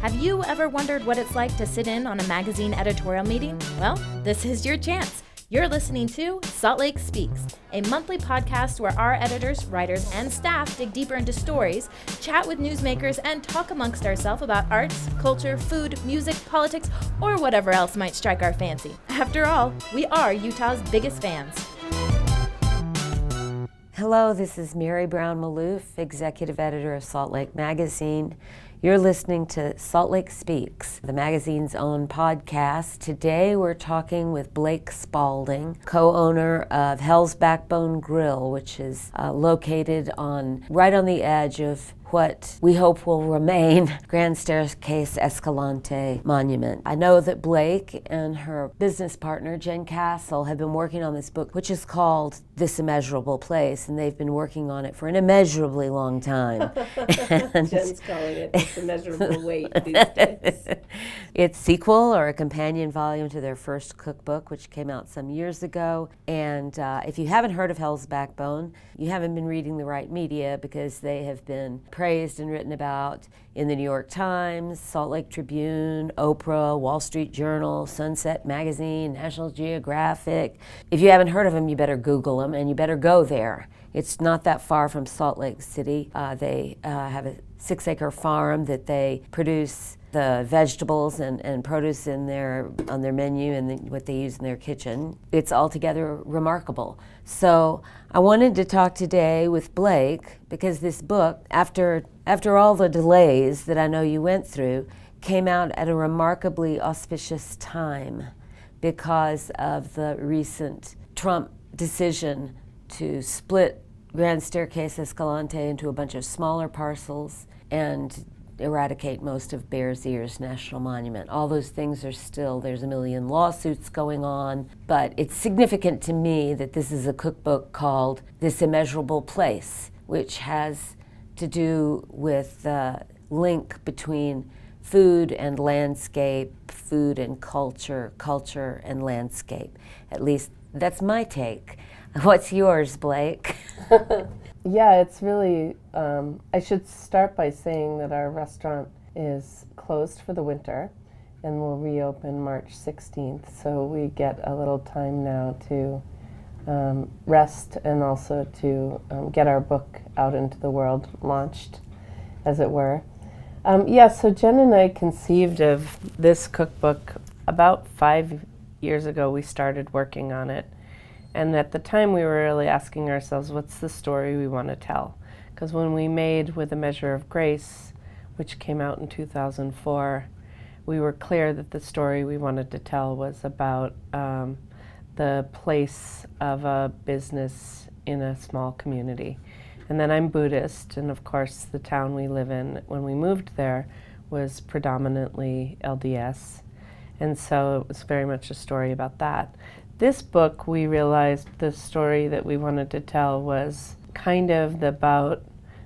Have you ever wondered what it's like to sit in on a magazine editorial meeting? Well, this is your chance. You're listening to Salt Lake Speaks, a monthly podcast where our editors, writers, and staff dig deeper into stories, chat with newsmakers, and talk amongst ourselves about arts, culture, food, music, politics, or whatever else might strike our fancy. After all, we are Utah's biggest fans. Hello, this is Mary Brown Maloof, executive editor of Salt Lake Magazine. You're listening to Salt Lake Speaks, the magazine's own podcast. Today we're talking with Blake Spalding, co-owner of Hell's Backbone Grill, which is located right on the edge of what we hope will remain Grand Staircase-Escalante monument. I know that Blake and her business partner, Jen Castle, have been working on this book, which is called This Immeasurable Place, and they've been working on it for an immeasurably long time. Jen's calling it This Immeasurable Weight these days. It's sequel or a companion volume to their first cookbook, which came out some years ago. And if you haven't heard of Hell's Backbone, you haven't been reading the right media, because they have been praised and written about in the New York Times, Salt Lake Tribune, Oprah, Wall Street Journal, Sunset Magazine, National Geographic. If you haven't heard of them, you better Google them, and you better go there. It's not that far from Salt Lake City. They have a 6-acre farm that they produce the vegetables and produce on their menu and what they use in their kitchen. It's altogether remarkable. So I wanted to talk today with Blake, because this book, after all the delays that I know you went through, came out at a remarkably auspicious time because of the recent Trump decision to split Grand Staircase-Escalante into a bunch of smaller parcels and eradicate most of Bears Ears National Monument. All those things are still, there's a million lawsuits going on, but it's significant to me that this is a cookbook called This Immeasurable Place, which has to do with the link between food and landscape, food and culture, culture and landscape. At least that's my take. What's yours, Blake? Yeah, it's really, I should start by saying that our restaurant is closed for the winter and will reopen March 16th. So we get a little time now to rest and also to get our book out into the world, launched, as it were. So Jen and I conceived of this cookbook about 5 years ago. We started working on it. And at the time, we were really asking ourselves, what's the story we want to tell? Because when we made With a Measure of Grace, which came out in 2004, we were clear that the story we wanted to tell was about the place of a business in a small community. And then I'm Buddhist, and of course, the town we live in, when we moved there, was predominantly LDS. And so it was very much a story about that. This book, we realized the story that we wanted to tell was kind of about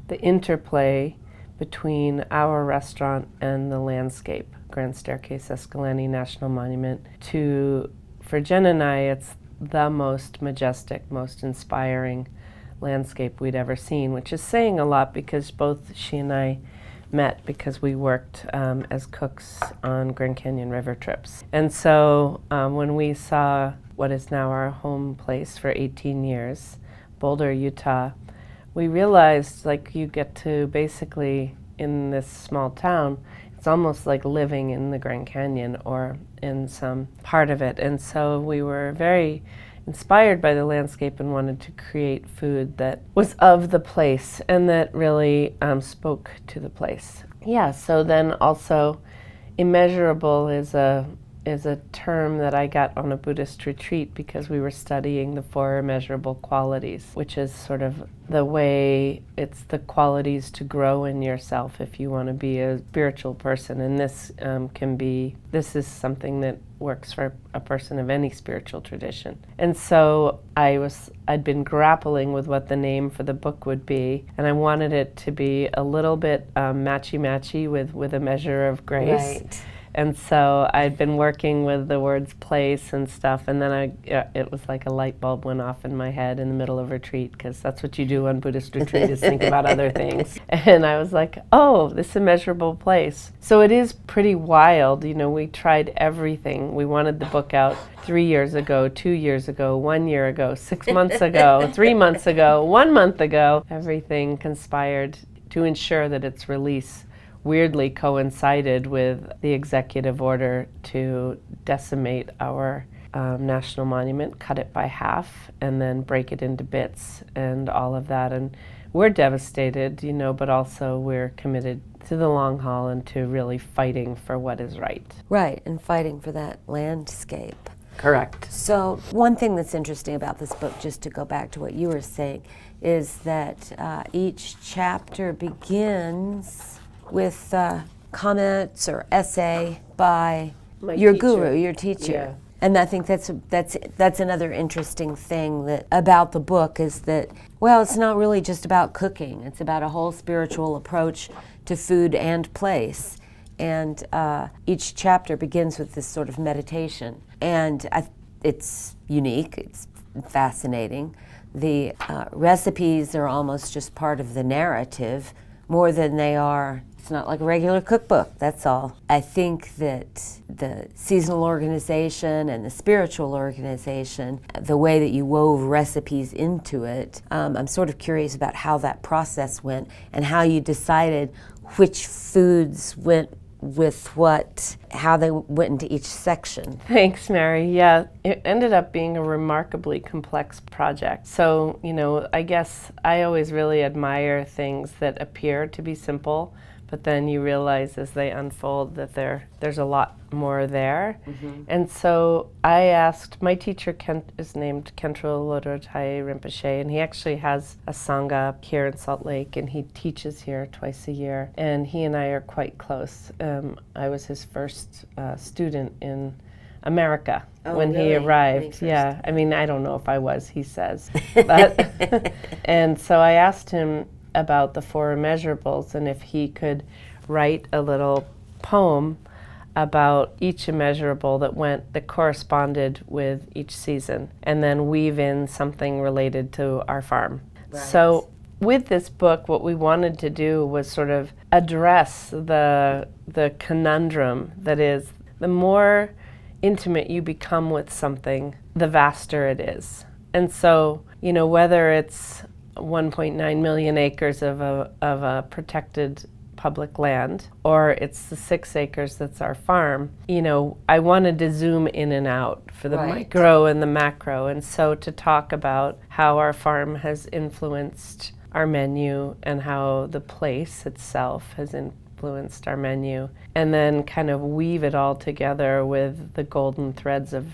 the interplay between our restaurant and the landscape, Grand Staircase-Escalante National Monument. For Jen and I, it's the most majestic, most inspiring landscape we'd ever seen, which is saying a lot, because both she and I met because we worked as cooks on Grand Canyon River trips. And so when we saw what is now our home place for 18 years, Boulder, Utah, we realized, like, you get to basically, in this small town, it's almost like living in the Grand Canyon or in some part of it. And so we were very inspired by the landscape and wanted to create food that was of the place and that really spoke to the place. Yeah, so then also immeasurable is a term that I got on a Buddhist retreat because we were studying the 4 immeasurable qualities, which is sort of the way, it's the qualities to grow in yourself if you want to be a spiritual person. And this this is something that works for a person of any spiritual tradition. And so I'd been grappling with what the name for the book would be, and I wanted it to be a little bit matchy-matchy with a measure of grace. Right. And so I'd been working with the words place and stuff, and then it was like a light bulb went off in my head in the middle of retreat, because that's what you do on Buddhist retreat is think about other things. And I was like, oh, this immeasurable place. So it is pretty wild. You know, we tried everything. We wanted the book out 3 years ago, 2 years ago, 1 year ago, 6 months ago, 3 months ago, 1 month ago. Everything conspired to ensure that its release weirdly coincided with the executive order to decimate our national monument, cut it by half, and then break it into bits and all of that. And we're devastated, you know, but also we're committed to the long haul and to really fighting for what is right. Right, and fighting for that landscape. Correct. So one thing that's interesting about this book, just to go back to what you were saying, is that each chapter begins with comments or essay by your guru, your teacher. Yeah. And I think that's another interesting thing that about the book is that, well, it's not really just about cooking. It's about a whole spiritual approach to food and place. And each chapter begins with this sort of meditation. And it's unique, it's fascinating. The recipes are almost just part of the narrative more than they are. It's not like a regular cookbook, that's all. I think that the seasonal organization and the spiritual organization, the way that you wove recipes into it, I'm sort of curious about how that process went and how you decided which foods went with what, how they went into each section. Thanks, Mary. Yeah, it ended up being a remarkably complex project. So, you know, I guess I always really admire things that appear to be simple, but then you realize as they unfold that there's a lot more there. Mm-hmm. And so I asked, my teacher is named Khentrul Lodrötai Rinpoche, and he actually has a Sangha here in Salt Lake, and he teaches here twice a year, and he and I are quite close. I was his first student in America when he arrived. Yeah, I mean, I don't know if I was, he says. But and so I asked him about the 4 immeasurables and if he could write a little poem about each immeasurable that corresponded with each season, and then weave in something related to our farm. Right. So with this book, what we wanted to do was sort of address the conundrum that is, the more intimate you become with something, the vaster it is. And so, you know, whether it's 1.9 million acres of a protected public land, or it's the 6 acres that's our farm, you know, I wanted to zoom in and out for the micro and the macro. And so to talk about how our farm has influenced our menu and how the place itself has influenced our menu, and then kind of weave it all together with the golden threads of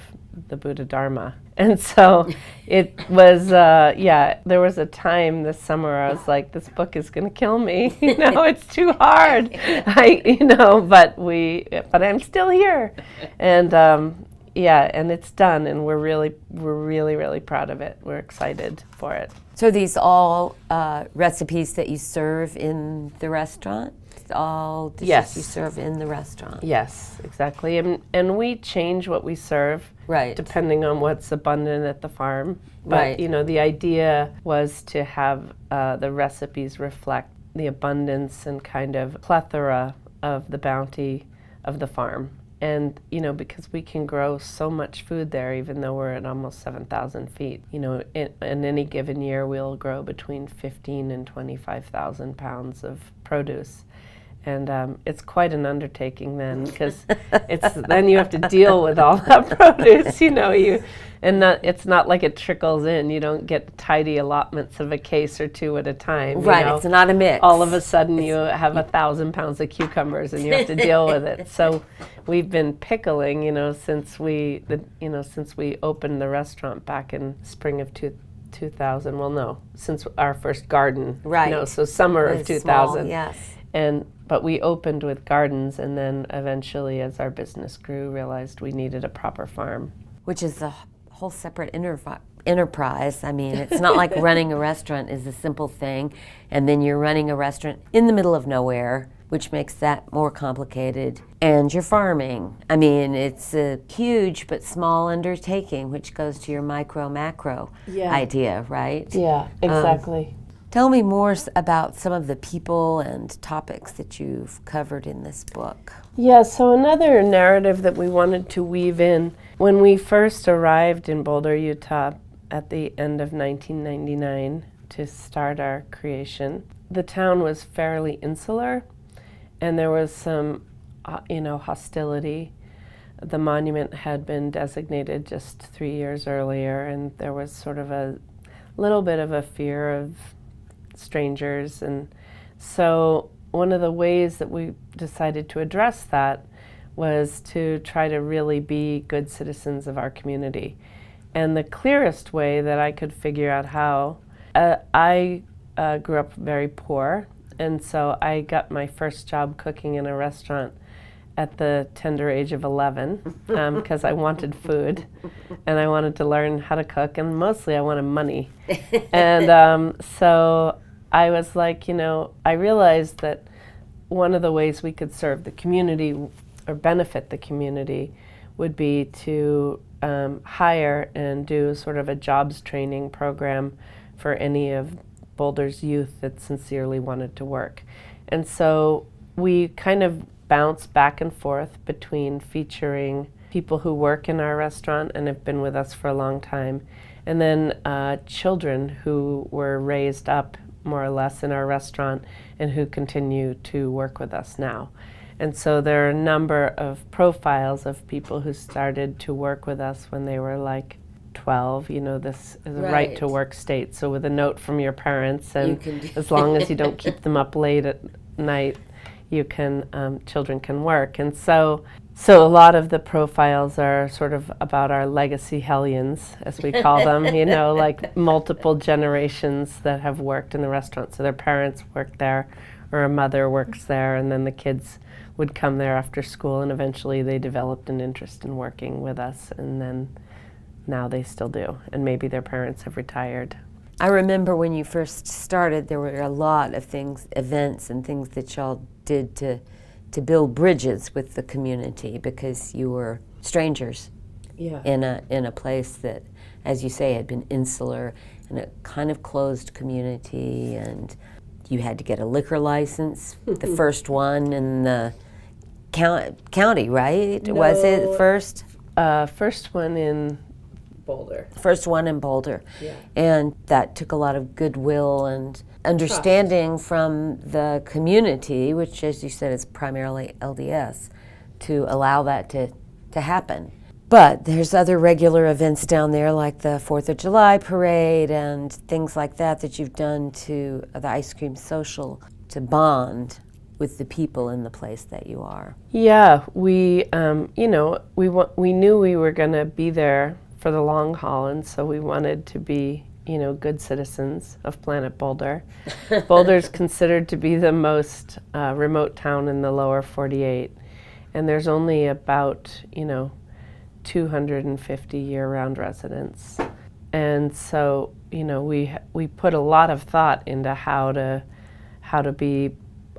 the Buddha Dharma. And so it was, there was a time this summer I was like, this book is going to kill me. You know, it's too hard. But I'm still here. And and it's done, and we're really, really proud of it. We're excited for it. So are these all recipes that you serve in the restaurant? All dishes you serve in the restaurant? Yes, exactly. And we change what we serve depending on what's abundant at the farm. But, you know, the idea was to have the recipes reflect the abundance and kind of plethora of the bounty of the farm. And, you know, because we can grow so much food there, even though we're at almost 7,000 feet, you know, in any given year, we'll grow between 15 and 25,000 pounds of produce. And it's quite an undertaking then, because then you have to deal with all that produce, you know, it's not like it trickles in. You don't get tidy allotments of a case or 2 at a time. Right, you know? It's not a mix. All of a sudden you have 1,000 pounds of cucumbers and you have to deal with it. So we've been pickling, you know, since we opened the restaurant back in spring of 2000. Well, no, since our first garden. Right. You know, so summer of 2000. Small, yes. But we opened with gardens, and then eventually, as our business grew, realized we needed a proper farm. Which is a whole separate enterprise. I mean, it's not like running a restaurant is a simple thing, and then you're running a restaurant in the middle of nowhere, which makes that more complicated. And you're farming. I mean, it's a huge but small undertaking, which goes to your micro-macro idea, right? Yeah, exactly. Tell me more about some of the people and topics that you've covered in this book. Yeah, so another narrative that we wanted to weave in, when we first arrived in Boulder, Utah at the end of 1999 to start our creation, the town was fairly insular and there was some, hostility. The monument had been designated just 3 years earlier, and there was sort of a little bit of a fear of strangers. And so one of the ways that we decided to address that was to try to really be good citizens of our community. And the clearest way that I could figure out how, I grew up very poor, and so I got my first job cooking in a restaurant at the tender age of 11 because I wanted food and I wanted to learn how to cook, and mostly I wanted money. And so I was like, I realized that one of the ways we could serve the community or benefit the community would be to hire and do sort of a jobs training program for any of Boulder's youth that sincerely wanted to work. And so we kind of bounce back and forth between featuring people who work in our restaurant and have been with us for a long time, and then children who were raised up more or less in our restaurant and who continue to work with us now. And so there are a number of profiles of people who started to work with us when they were like 12. This is a right to work state. So with a note from your parents, and as long as you don't keep them up late at night, you can, children can work. And so a lot of the profiles are sort of about our legacy Hellions, as we call them, like multiple generations that have worked in the restaurant. So their parents worked there, or a mother works there, and then the kids would come there after school, and eventually they developed an interest in working with us, and then now they still do, and maybe their parents have retired. I remember when you first started, there were a lot of events and things that y'all did to build bridges with the community, because you were strangers in a place that, as you say, had been insular and a kind of closed community, and you had to get a liquor license, the first one in the county, right? No, was it first? First one in Boulder. First one in Boulder. Yeah. And that took a lot of goodwill and understanding from the community, which, as you said, is primarily LDS, to allow that to happen. But there's other regular events down there, like the 4th of July parade and things like that you've done to the ice cream social to bond with the people in the place that you are. Yeah, we knew we were going to be there for the long haul, and so we wanted to be, good citizens of Planet Boulder. Boulder's considered to be the most remote town in the lower 48, and there's only about, 250 year-round residents. And so, we put a lot of thought into how to be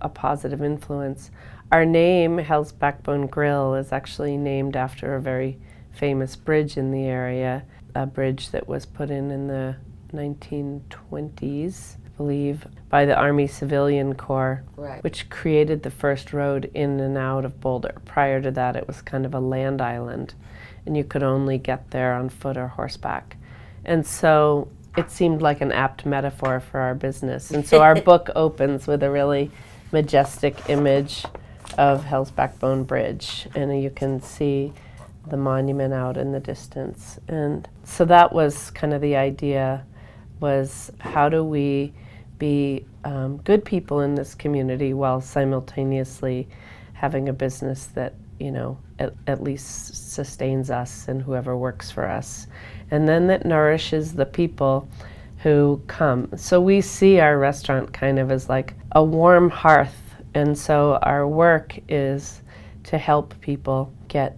a positive influence. Our name, Hell's Backbone Grill, is actually named after a very famous bridge in the area, a bridge that was put in the 1920s, I believe, by the Army Civilian Corps, which created the first road in and out of Boulder. Prior to that, it was kind of a land island, and you could only get there on foot or horseback. And so it seemed like an apt metaphor for our business. And so our book opens with a really majestic image of Hell's Backbone Bridge, and you can see the monument out in the distance. And so that was kind of the idea, was how do we be good people in this community while simultaneously having a business that, at least sustains us and whoever works for us, and then that nourishes the people who come. So we see our restaurant kind of as like a warm hearth, and so our work is to help people get,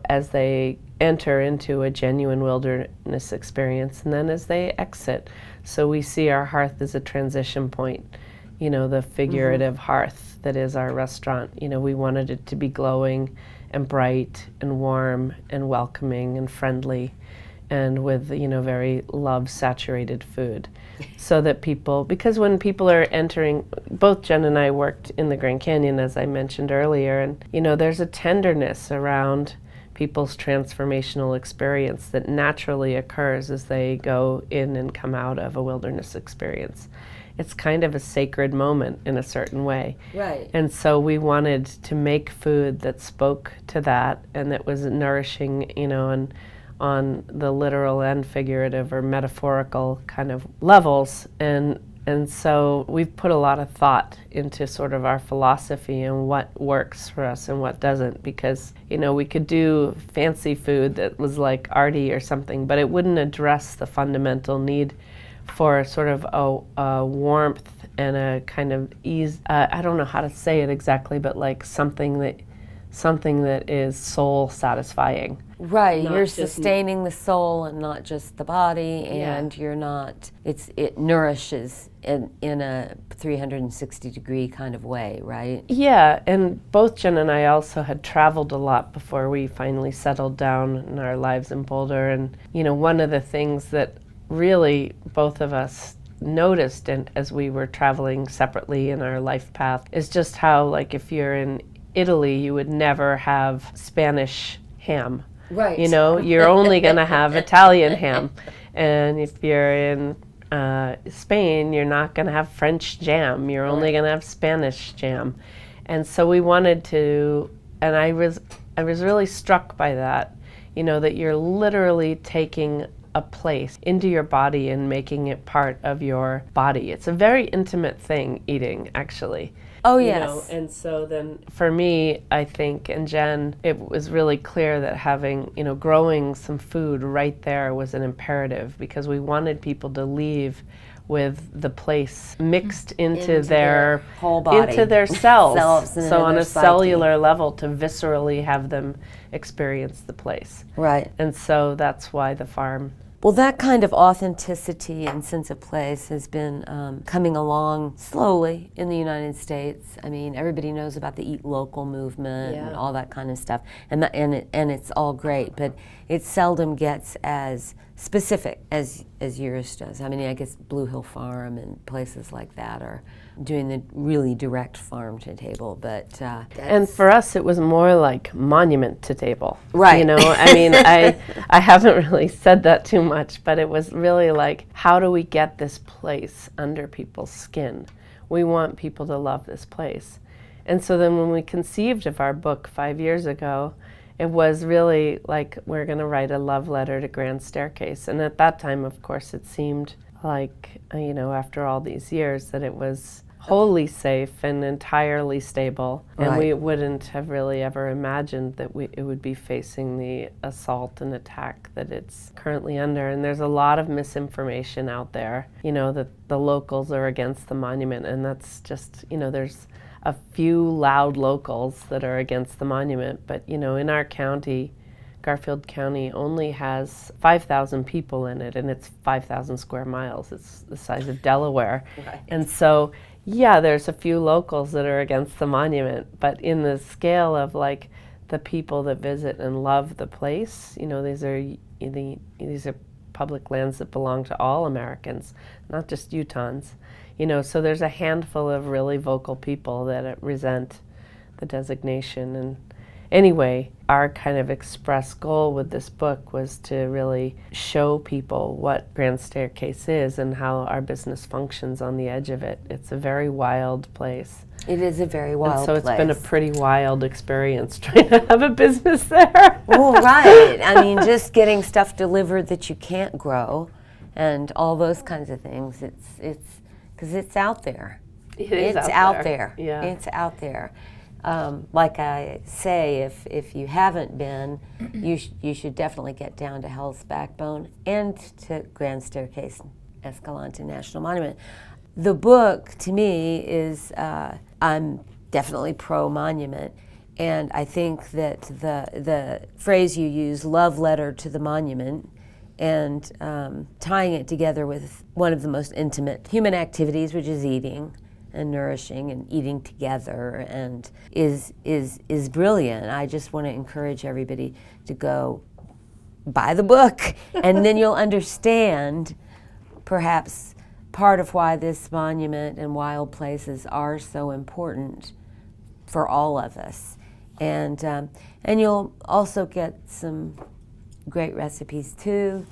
as they enter into a genuine wilderness experience, and then as they exit. So we see our hearth as a transition point, the figurative hearth that is our restaurant. We wanted it to be glowing and bright and warm and welcoming and friendly, and with very love-saturated food, so that because when people are entering, both Jen and I worked in the Grand Canyon, as I mentioned earlier, and there's a tenderness around people's transformational experience that naturally occurs as they go in and come out of a wilderness experience. It's kind of a sacred moment in a certain way. Right. And so we wanted to make food that spoke to that and that was nourishing, and on the literal and figurative or metaphorical kind of levels. And so we've put a lot of thought into sort of our philosophy and what works for us and what doesn't, because we could do fancy food that was like arty or something, but it wouldn't address the fundamental need for sort of a warmth and a kind of ease. I don't know how to say it exactly, but like something that is soul satisfying. Right, you're sustaining the soul and not just the body, and you're not, it nourishes in a 360-degree kind of way, right? Yeah, and both Jen and I also had traveled a lot before we finally settled down in our lives in Boulder, and one of the things that really both of us noticed, and as we were traveling separately in our life path, is just how, like, if you're in Italy, you would never have Spanish ham. Right. You're only going to have Italian ham. And if you're in Spain, you're not going to have French jam. You're only going to have Spanish jam. And so we wanted to, and I was really struck by that, that you're literally taking a place into your body and making it part of your body. It's a very intimate thing, eating, actually. Oh, yes. And so then for me, I think, and Jen, it was really clear that having, growing some food right there was an imperative, because we wanted people to leave with the place mixed into their whole body, into their cells. and so on a psyche. cellular level, to viscerally have them experience the place. Right. And so that's why the farm. Well, that kind of authenticity and sense of place has been coming along slowly in the United States. I mean, everybody knows about the Eat Local movement and all that kind of stuff, and it's all great, but it seldom gets as specific as yours does. I mean, I guess Blue Hill Farm and places like that are doing the really direct farm to table, but and for us it was more like monument to table, right? I mean, I haven't really said that too much, but it was really like, how do we get this place under people's skin? We want people to love this place. And so then when we conceived of our book 5 years ago, it was really like, we're going to write a love letter to Grand Staircase. And at that time, of course, it seemed like, after all these years, that it was wholly safe and entirely stable. And we wouldn't have really ever imagined that it would be facing the assault and attack that it's currently under. And there's a lot of misinformation out there, that the locals are against the monument. And that's just, there's a few loud locals that are against the monument. But, in our county, Garfield County only has 5,000 people in it, and it's 5,000 square miles. It's the size of Delaware. Right. And so, there's a few locals that are against the monument, but in the scale of like the people that visit and love the place, these are public lands that belong to all Americans, not just Utahns. So there's a handful of really vocal people that resent the designation. And anyway, our kind of express goal with this book was to really show people what Grand Staircase is and how our business functions on the edge of it. It's a very wild place. It is a very wild place. So it's been a pretty wild experience trying to have a business there. Well, right. I mean, just getting stuff delivered that you can't grow and all those kinds of things. It's because it's out there. It's out there. Yeah. It's out there. Like I say, if you haven't been, you should definitely get down to Hell's Backbone and to Grand Staircase-Escalante National Monument. The book, to me, is, I'm definitely pro-monument, and I think that the phrase you use, love letter to the monument, and tying it together with one of the most intimate human activities, which is eating, and nourishing and eating together, and is brilliant. I just want to encourage everybody to go buy the book, and then you'll understand perhaps part of why this monument and wild places are so important for all of us. And you'll also get some great recipes too.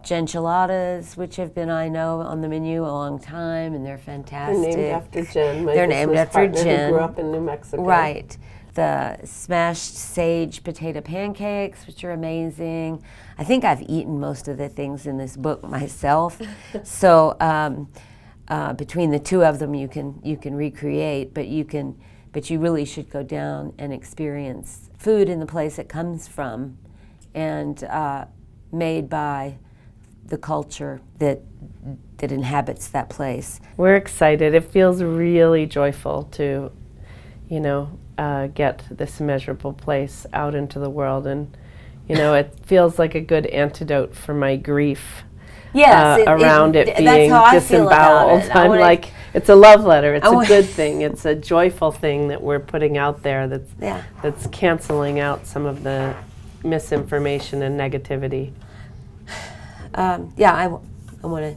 Enchiladas, which have been, I know, on the menu a long time, and they're fantastic. They're named after Jen, my They're named business after partner Jen. who grew up in New Mexico. Right. The smashed sage potato pancakes, which are amazing. I think I've eaten most of the things in this book myself. So between the two of them, you can recreate, but you really should go down and experience food in the place it comes from, and made by the culture that inhabits that place. We're excited. It feels really joyful to, get this immeasurable place out into the world, and it feels like a good antidote for my grief. Yes, around it being that's how I feel about disemboweled. it. I'm like, it's a love letter. It's a good thing. It's a joyful thing that we're putting out there that's canceling out some of the misinformation and negativity. I want to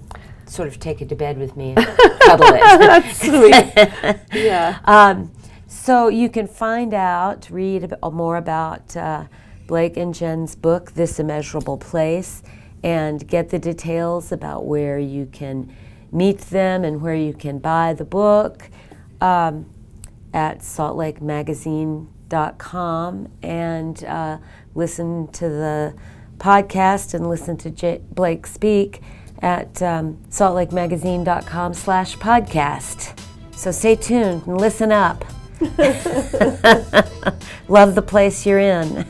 sort of take it to bed with me and cuddle it. That's sweet. Yeah. So you can read more about Blake and Jen's book, This Immeasurable Place, and get the details about where you can meet them and where you can buy the book at saltlakemagazine.com, and listen to the podcast and listen to Blake speak at saltlakemagazine.com/podcast. So stay tuned and listen up. Love the place you're in.